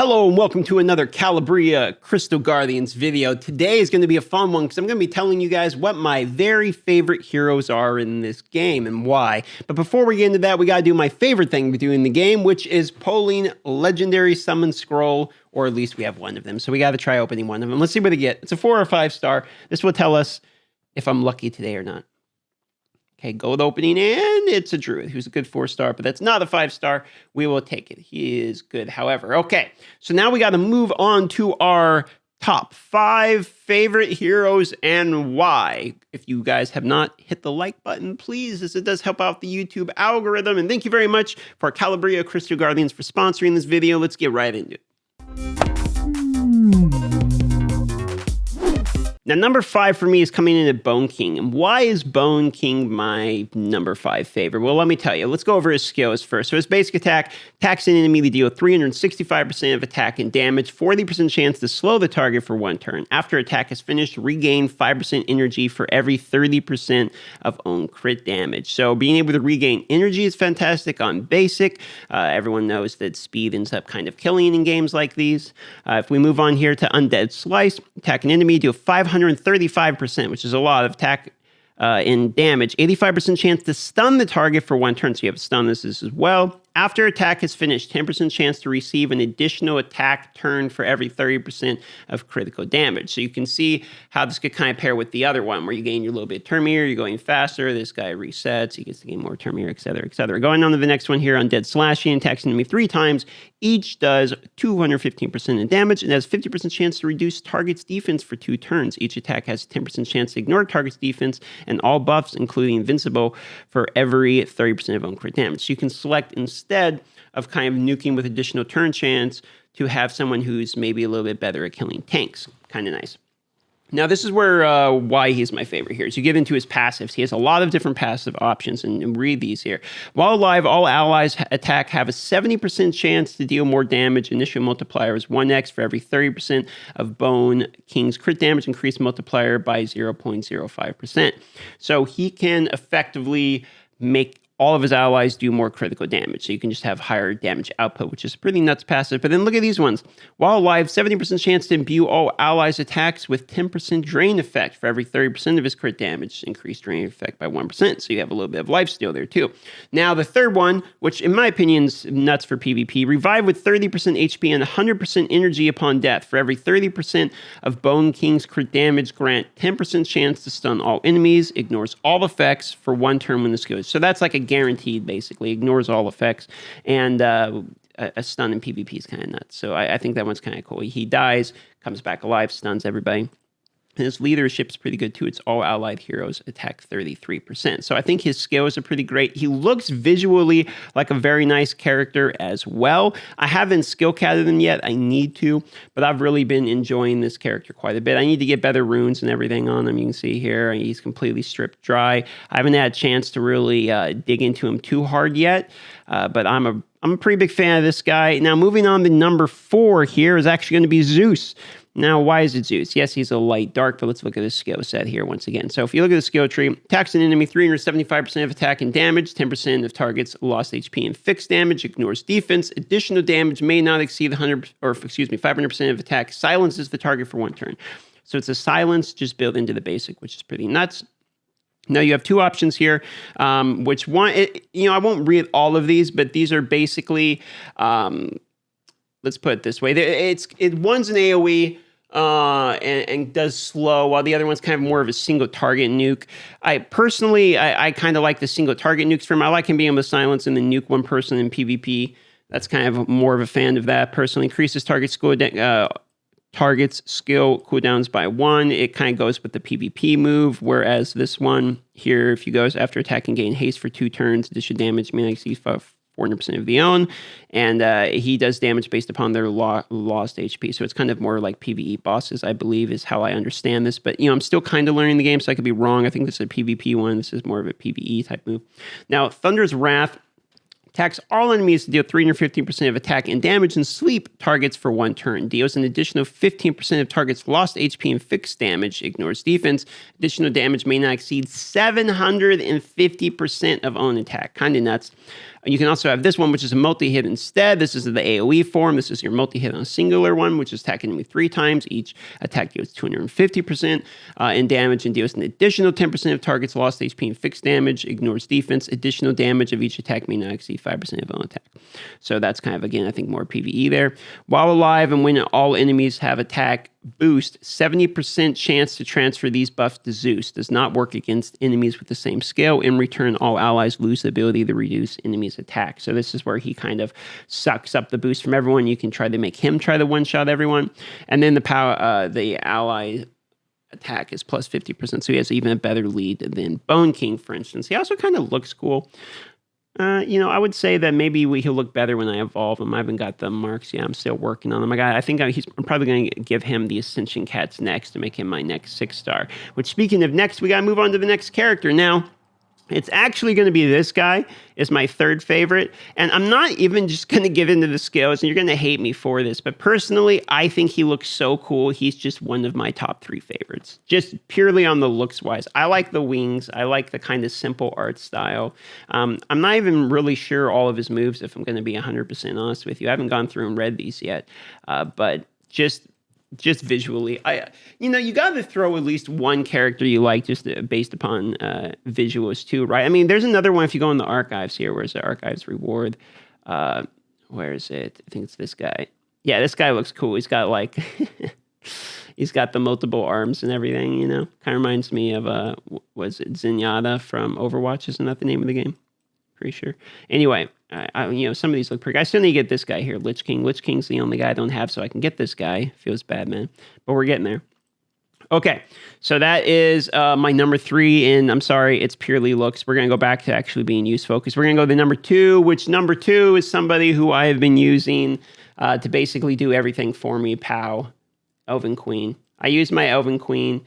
Hello and welcome to another Calibria Crystal Guardians video. Today is going to be a fun one because I'm going to be telling you guys what my very favorite heroes are in this game and why. But before we get into that, we got to do my favorite thing to do in the game, which is pulling Legendary Summon Scroll, or at least we have one of them. So we got to try opening one of them. Let's see what they get. It's a 4 or 5 star. This will tell us if I'm lucky today or not. Okay, gold opening, and it's a druid who's a good 4 star, but that's not a 5 star. We will take it. He is good, however. Okay, so now we got to move on to our top 5 favorite heroes and why. If you guys have not hit the like button, please, as it does help out the YouTube algorithm. And thank you very much for Calibria Crystal Guardians for sponsoring this video. Let's get right into it. Now, number 5 for me is coming in at Bone King. And why is Bone King my number 5 favorite? Well, let me tell you. Let's go over his skills first. So his basic attack, attacks an enemy to deal 365% of attack and damage, 40% chance to slow the target for 1 turn. After attack is finished, regain 5% energy for every 30% of own crit damage. So being able to regain energy is fantastic on basic. Everyone knows that speed ends up kind of killing in games like these. If we move on here to Undead Slice, attack an enemy, deal 535%, which is a lot of attack in damage. 85% chance to stun the target for 1 turn. So you have stun this as well. After attack is finished, 10% chance to receive an additional attack turn for every 30% of critical damage. So you can see how this could kind of pair with the other one, where you gain your little bit of Termir, you're going faster, this guy resets, he gets to gain more Termir, etc., etc. Going on to the next one here, Undead Slashing, attacks an enemy 3 times. Each does 215% in damage and has 50% chance to reduce target's defense for 2 turns. Each attack has 10% chance to ignore target's defense and all buffs, including invincible, for every 30% of own crit damage. So you can select instead of kind of nuking with additional turn chance to have someone who's maybe a little bit better at killing tanks. Kind of nice. Now, this is where why he's my favorite here. So you get into his passives. He has a lot of different passive options, and read these here. While alive, all allies attack have a 70% chance to deal more damage. Initial multiplier is 1x for every 30% of Bone King's crit damage. Increased multiplier by 0.05%. So he can effectively make all of his allies do more critical damage. So you can just have higher damage output, which is pretty nuts passive. But then look at these ones. While alive, 70% chance to imbue all allies' attacks with 10% drain effect for every 30% of his crit damage. Increased drain effect by 1%. So you have a little bit of life steal there too. Now the third one, which in my opinion is nuts for PvP, revive with 30% HP and 100% energy upon death. For every 30% of Bone King's crit damage, grant 10% chance to stun all enemies. Ignores all effects for 1 turn when this goes. So that's like a guaranteed, basically. Ignores all effects, and a stun in PvP is kind of nuts. So I think that one's kind of cool. He dies, comes back alive, stuns everybody. And his leadership is pretty good too. It's all allied heroes attack 33%. So I think his skills are pretty great. He looks visually like a very nice character as well. I haven't skill catted him yet. I need to, but I've really been enjoying this character quite a bit. I need to get better runes and everything on him. You can see here, he's completely stripped dry. I haven't had a chance to really dig into him too hard yet, but I'm a pretty big fan of this guy. Now, moving on to number 4 here is actually going to be Zeus. Now, why is it Zeus? Yes, he's a light dark, but let's look at his skill set here once again. So if you look at the skill tree, attacks an enemy 375% of attack and damage, 10% of targets lost HP and fixed damage, ignores defense, additional damage may not exceed 500% of attack, silences the target for 1 turn. So it's a silence just built into the basic, which is pretty nuts. Now you have 2 options here, which one, I won't read all of these, but these are basically, let's put it this way. One's an AoE and does slow, while the other one's kind of more of a single target nuke. I personally kind of like the single target nukes for him. I like him being able to silence and then nuke one person in PvP. That's kind of more of a fan of that personally. Increases target's skill cooldowns by 1. It kind of goes with the PvP move, whereas this one here, if you goes after attack and gain haste for 2 turns, additional damage may not exceed 400% of the own, and he does damage based upon their lost HP. So it's kind of more like PvE bosses, I believe, is how I understand this. But I'm still kind of learning the game, so I could be wrong. I think this is a PvP one. This is more of a PvE type move. Now, Thunder's Wrath attacks all enemies to deal 315% of attack and damage and sleep targets for 1 turn. Deals an additional 15% of targets lost HP and fixed damage. Ignores defense. Additional damage may not exceed 750% of own attack. Kind of nuts. You can also have this one, which is a multi-hit instead. This is the AoE form. This is your multi-hit on a singular one, which is attack enemy 3 times. Each attack deals 250% in damage and deals an additional 10% of target's lost HP and fixed damage, ignores defense. Additional damage of each attack may not exceed 5% of own attack. So that's kind of, again, I think more PvE there. While alive and when all enemies have attack boost, 70% chance to transfer these buffs to Zeus. Does not work against enemies with the same scale. In return, all allies lose the ability to reduce enemies' attack. So this is where he kind of sucks up the boost from everyone. You can try to make him try to one-shot everyone. And then the ally attack is plus 50%. So he has even a better lead than Bone King, for instance. He also kind of looks cool. I would say that maybe he'll look better when I evolve him. I haven't got the marks yet. I'm still working on them. I'm probably going to give him the Ascension Cats next to make him my next 6-star. Which, speaking of next, we got to move on to the next character. Now, it's actually going to be this guy is my third favorite. And I'm not even just going to give into the skills, and you're going to hate me for this. But personally, I think he looks so cool. He's just one of my top 3 favorites. Just purely on the looks wise. I like the wings. I like the kind of simple art style. I'm not even really sure all of his moves, if I'm going to be 100% honest with you. I haven't gone through and read these yet. But just visually, you got to throw at least one character you like just based upon visuals too, right? I mean, there's another one if you go in the archives here. Where's the archives reward? Where is it? I think it's this guy. Yeah, this guy looks cool. He's got like, he's got the multiple arms and everything, Kind of reminds me of, was it Zenyatta from Overwatch? Isn't that the name of the game? Pretty sure. Anyway, some of these look pretty. I still need to get this guy here, Lich King. Lich King's the only guy I don't have, so I can get this guy. Feels bad, man. But we're getting there. Okay, so that is my number 3, and I'm sorry, it's purely looks. We're going to go back to actually being useful, because we're going to go to number 2, which number 2 is somebody who I have been using to basically do everything for me, Elven Queen. I use my Elven Queen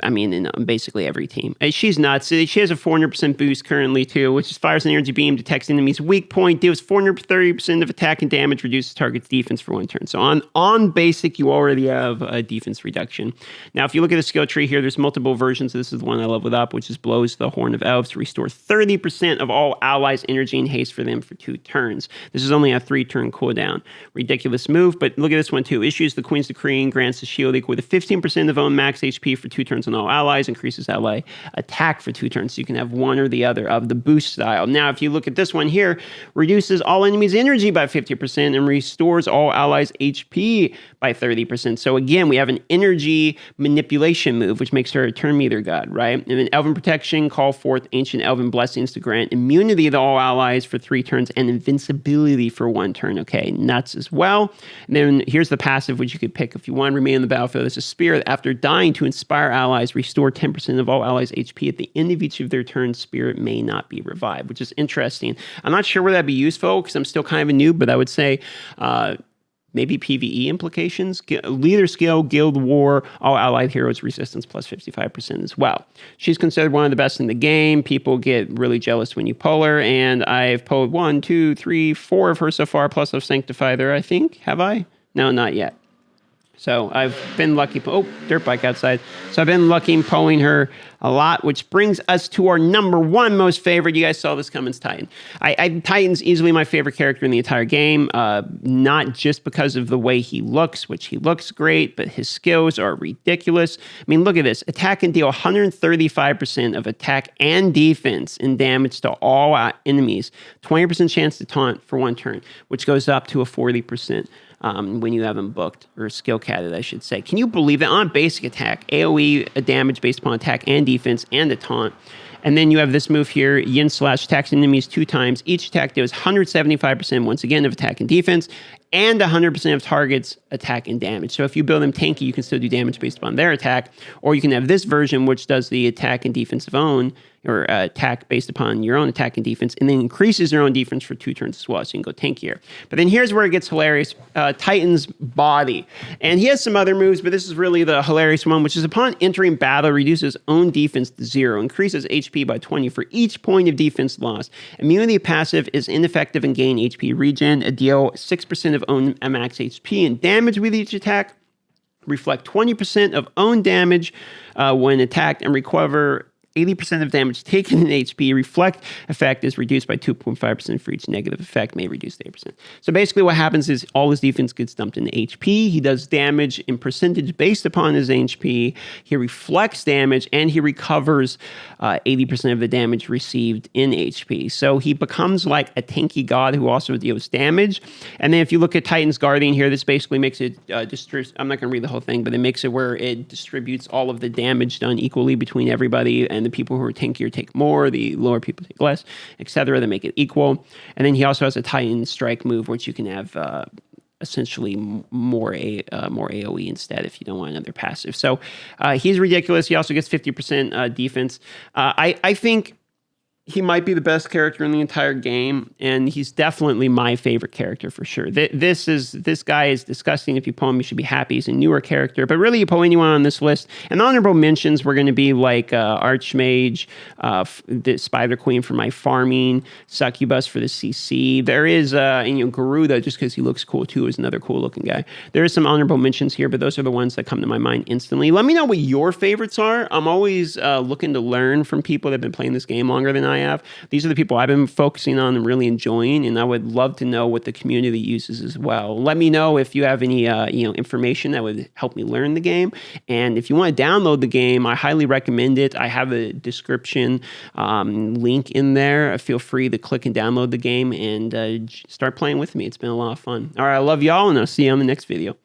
in basically every team. She's nuts. She has a 400% boost currently, too, which is fires an energy beam, detects enemy's weak point, deals 430% of attack and damage, reduces target's defense for 1 turn. So on basic, you already have a defense reduction. Now, if you look at the skill tree here, there's multiple versions. This is the one I leveled up, which is blows the Horn of Elves to restore 30% of all allies' energy and haste for them for 2 turns. This is only a 3-turn cooldown. Ridiculous move, but look at this one, too. Issues the Queen's Decree and grants the shield equal to 15% of own max HP for 2 turns on all allies, increases ally attack for 2 turns. So you can have one or the other of the boost style. Now, if you look at this one here, reduces all enemies' energy by 50% and restores all allies' HP by 30%. So again, we have an energy manipulation move, which makes her a turn meter god, right? And then Elven Protection, call forth ancient Elven blessings to grant immunity to all allies for 3 turns and invincibility for 1 turn. Okay, nuts as well. And then here's the passive, which you could pick if you want. Remain on the battlefield as a spirit. After dying to inspire allies, restore 10% of all allies' HP at the end of each of their turns. Spirit may not be revived, which is interesting. I'm not sure where that'd be useful because I'm still kind of a noob, but I would say maybe PvE implications. Leader skill, guild war, all allied heroes resistance plus 55% as well. She's considered one of the best in the game. People get really jealous when you pull her, and I've pulled 1, 2, 3, 4 of her so far, plus I've sanctified her, I think. Have I? No, not yet. So I've been lucky. Oh, dirt bike outside. So I've been lucky pulling her a lot, which brings us to our number 1 most favorite. You guys saw this coming, Titan. Titan's easily my favorite character in the entire game, not just because of the way he looks, which he looks great, but his skills are ridiculous. I mean, look at this. Attack can deal 135% of attack and defense and damage to all enemies. 20% chance to taunt for 1 turn, which goes up to a 40%. When you have them booked, or skill catted, I should say. Can you believe that? On basic attack, AoE damage based upon attack and defense and a taunt. And then you have this move here, Yin Slash, attacks enemies 2 times. Each attack deals 175% once again of attack and defense, and 100% of targets attack and damage. So if you build them tanky, you can still do damage based upon their attack, or you can have this version, which does the attack and defensive own, or attack based upon your own attack and defense, and then increases your own defense for 2 turns as well, so you can go tankier. But then here's where it gets hilarious. Titan's body. And he has some other moves, but this is really the hilarious one, which is upon entering battle, reduces own defense to 0, increases HP by 20 for each point of defense lost. Immunity passive is ineffective and gain HP regen, deal 6% of own max HP and damage with each attack, reflect 20% of own damage when attacked, and recover 80% of damage taken in HP. Reflect effect is reduced by 2.5% for each negative effect, may reduce 8%. So basically what happens is all his defense gets dumped into HP. He does damage in percentage based upon his HP. He reflects damage, and he recovers 80% of the damage received in HP. So he becomes like a tanky god who also deals damage. And then if you look at Titan's Guardian here, this basically makes it, I'm not going to read the whole thing, but it makes it where it distributes all of the damage done equally between everybody, and the people who are tankier take more, the lower people take less, etc. They make it equal. And then he also has a Titan Strike move, which you can have essentially more AoE instead if you don't want another passive. So he's ridiculous. He also gets 50% defense. I think he might be the best character in the entire game, and he's definitely my favorite character for sure. This guy is disgusting. If you pull him, you should be happy. He's a newer character, but really, you pull anyone on this list. And the honorable mentions were going to be like Archmage, the Spider Queen for my farming, Succubus for the CC. There is Garuda, just because he looks cool too, is another cool looking guy. There is some honorable mentions here, but those are the ones that come to my mind instantly. Let me know what your favorites are. I'm always looking to learn from people that have been playing this game longer than I have. These are the people I've been focusing on and really enjoying, and I would love to know what the community uses as well. Let me know if you have any information that would help me learn the game. And if you want to download the game, I highly recommend it. I have a description link in there. Feel free to click and download the game and start playing with me. It's been a lot of fun. All right, I love y'all, and I'll see you on the next video.